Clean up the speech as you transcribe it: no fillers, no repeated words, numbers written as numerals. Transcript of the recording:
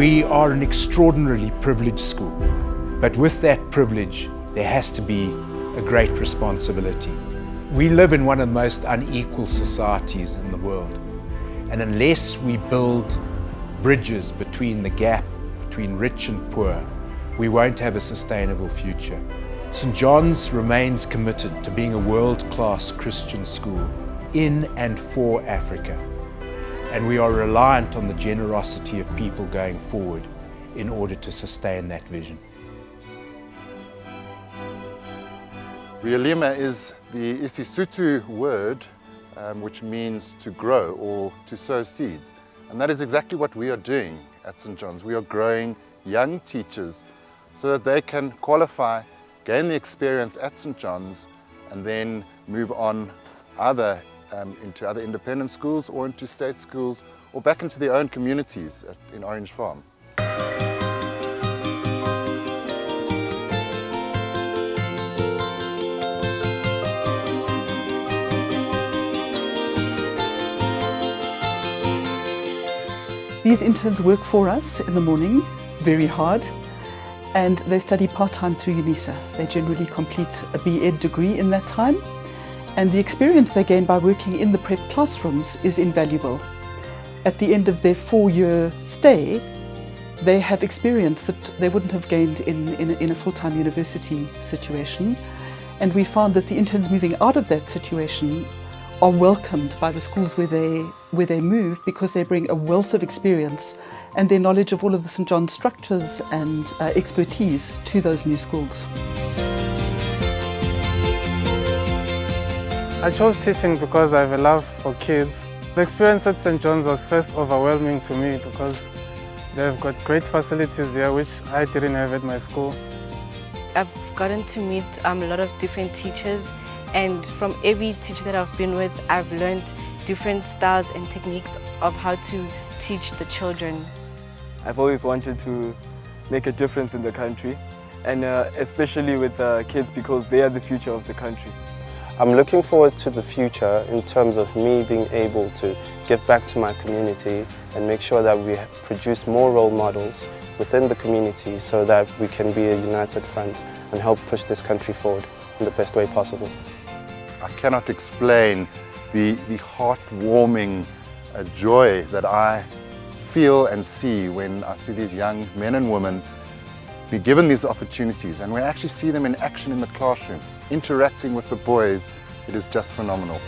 We are an extraordinarily privileged school, but with that privilege, there has to be a great responsibility. We live in one of the most unequal societies in the world, and unless we build bridges between the gap between rich and poor, we won't have a sustainable future. St. John's remains committed to being a world-class Christian school in and for Africa, and we are reliant on the generosity of people going forward in order to sustain that vision. Realema is the Isisuthu word which means to grow or to sow seeds. And that is exactly what we are doing at St. John's. We are growing young teachers so that they can qualify, gain the experience at St. John's, and then move on either into other independent schools or into state schools or back into their own communities in Orange Farm. These interns work for us in the morning, very hard, and they study part-time through UNISA. They generally complete a B.Ed degree in that time, and the experience they gain by working in the prep classrooms is invaluable. At the end of their 4-year stay, they have experience that they wouldn't have gained in a full-time university situation, and we found that the interns moving out of that situation are welcomed by the schools where they move, because they bring a wealth of experience and their knowledge of all of the St. John's structures and expertise to those new schools. I chose teaching because I have a love for kids. The experience at St. John's was first overwhelming to me because they've got great facilities here which I didn't have at my school. I've gotten to meet a lot of different teachers, and from every teacher that I've been with, I've learned different styles and techniques of how to teach the children. I've always wanted to make a difference in the country, and especially with kids, because they are the future of the country. I'm looking forward to the future in terms of me being able to give back to my community and make sure that we produce more role models within the community so that we can be a united front and help push this country forward in the best way possible. I cannot explain the heartwarming joy that I feel and see when I see these young men and women be given these opportunities, and when I actually see them in action in the classroom, interacting with the boys. It is just phenomenal.